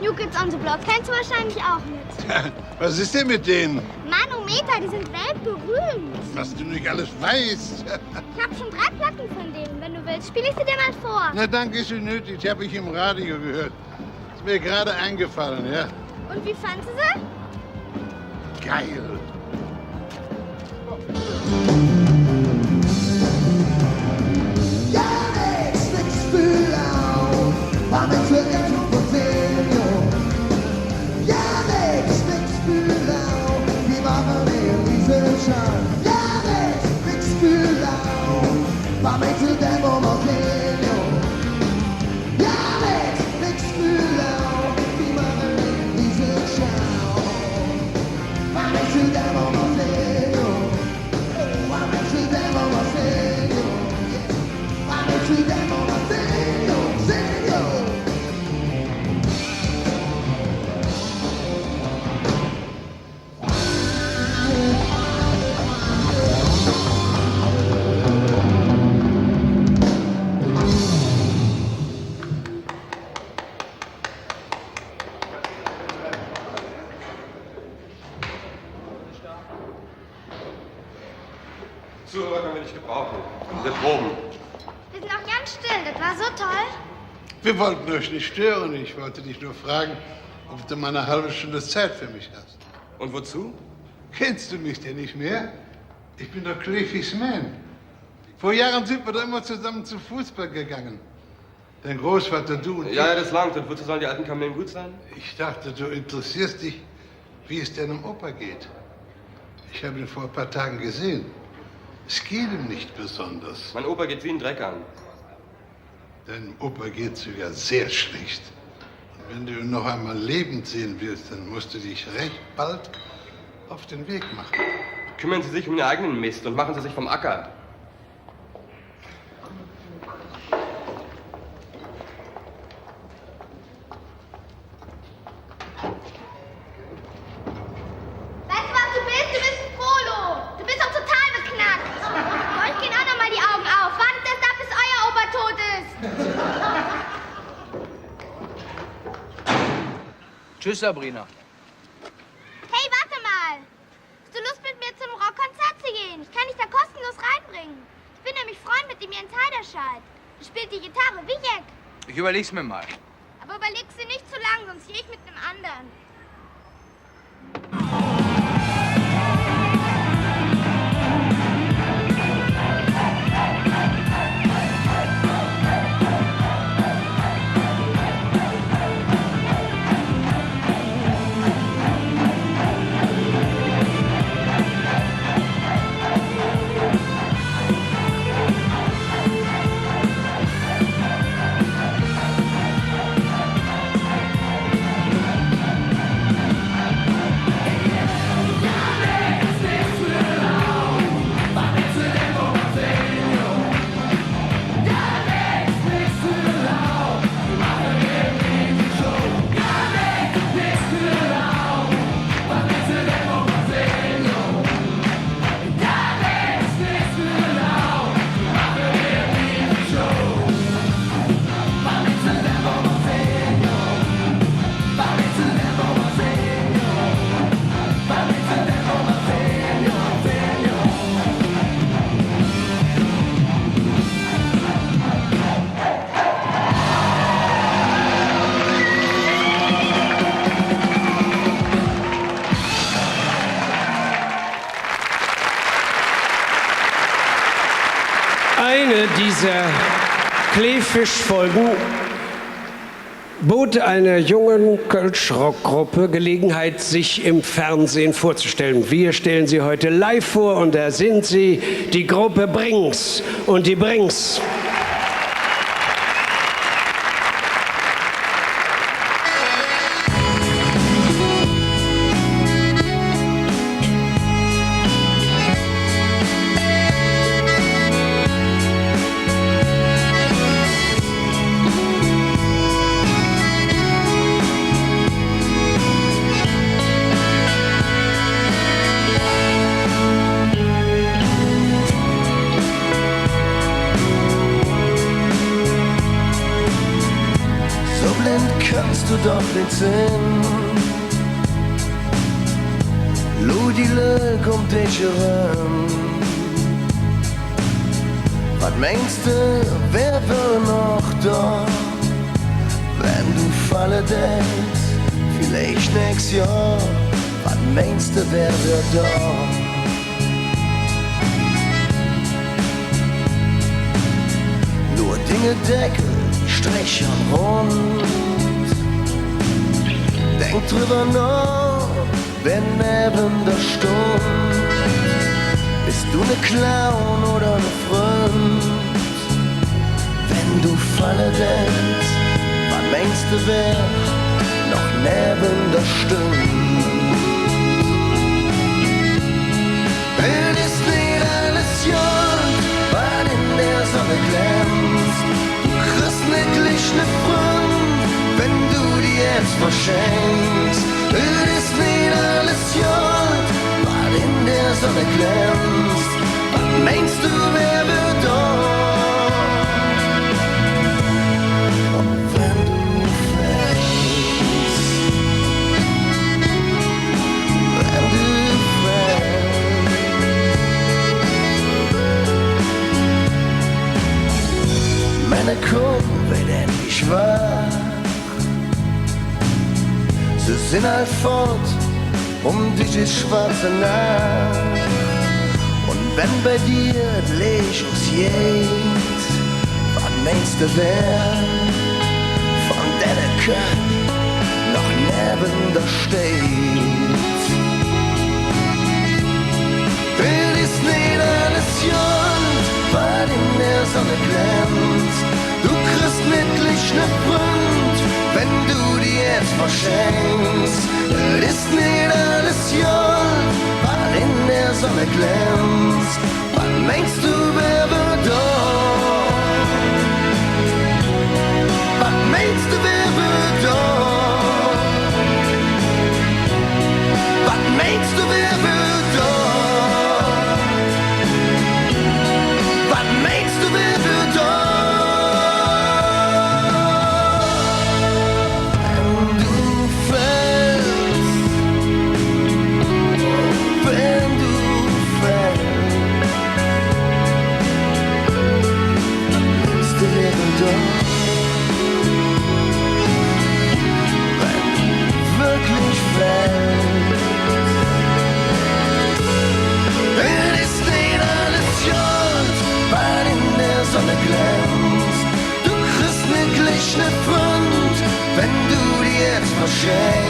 New Kids on the Block kennst du wahrscheinlich auch nicht. Was ist denn mit denen? Manometer, die sind weltberühmt. Was du nicht alles weißt. Ich habe schon 3 Platten von denen. Wenn du willst, spiele ich sie dir mal vor. Na, danke, ist schon nötig. Die habe ich im Radio gehört. Ist mir gerade eingefallen, ja? Und wie fandst du sie? Geil. Zuhörer können wir nicht gebrauchen. Wir proben. Wir sind auch ganz still. Das war so toll. Wir wollten euch nicht stören. Ich wollte dich nur fragen, ob du mal eine halbe Stunde Zeit für mich hast. Und wozu? Kennst du mich denn nicht mehr? Ich bin doch Clefis Man. Vor Jahren sind wir doch immer zusammen zum Fußball gegangen. Dein Großvater, du und ich. Ja, das langt. Und wozu sollen die alten Kamellen gut sein? Ich dachte, du interessierst dich, wie es deinem Opa geht. Ich habe ihn vor ein paar Tagen gesehen. Es geht ihm nicht besonders. Mein Opa geht wie ein Dreck an. Deinem Opa geht's sogar sehr schlecht. Und wenn du ihn noch einmal lebend sehen willst, dann musst du dich recht bald auf den Weg machen. Kümmern Sie sich um Ihren eigenen Mist und machen Sie sich vom Acker. Weißt du, was du bist? Du bist ein Prolo. Du bist doch total beknackt. Euch gehen auch noch mal die Augen auf. Wartet erst ab, bis euer Opa tot ist. Tschüss, Sabrina. Hey, warte mal. Hast du Lust, mit mir zum Rockkonzert zu gehen? Ich kann dich da kostenlos reinbringen. Ich bin nämlich Freund mit dem Jens Heiderscheid. Er spielt die Gitarre wie Jack. Ich überleg's mir mal. Aber überlegst du nicht zu lang, sonst gehe ich mit einem anderen. Eine dieser Kleefisch-Folgen bot einer jungen Kölsch-Rockgruppe Gelegenheit, sich im Fernsehen vorzustellen. Wir stellen sie heute live vor und da sind sie, die Gruppe Brings und die Brings. blind kannst du doch nicht sehen. Lo die Lüge um dich herum. Was meinst du, wer will noch da? Wenn du falle denkst, vielleicht nächstes Jahr. Was meinst du, wer wird da? Nur Dinge Deckel, Strich und Rund. Denk drüber nach, wenn neben der Stund. Bist du ne Clown oder ne Freund? Wenn du falle denkst, was meinst du, wer noch neben der Stund? Es ist nicht alles Jod, was in der Sonne glänzt. Du kriegst ne glichne Freund, wenn du die jetzt verschenkst. Es ist nicht alles Jod, was in der Sonne glänzt. Was meinst du, wer wird dort? Und wenn du fällst, wenn du fällst, meine Kunden wird endlich wach. Sie sind halt fort, diese schwarze Nacht. Und wenn bei dir Licht uns geht, was meinst du, wer von deiner Köpf noch neben da steht? Es ist nicht alles Jod, was in der Sonne glänzt. Du kriegst nicht ne Freund, wenn du die jetzt verschenkst. Es ist nicht alles Jod, was in der Sonne glänzt. Was meinst du, wer wird dort? Was meinst du, wer wird dort? Was meinst du, wer wird dort? Was meinst du, wer wird dort? Du kriegst ne glichne Freund, wenn du die jetzt verschenkst.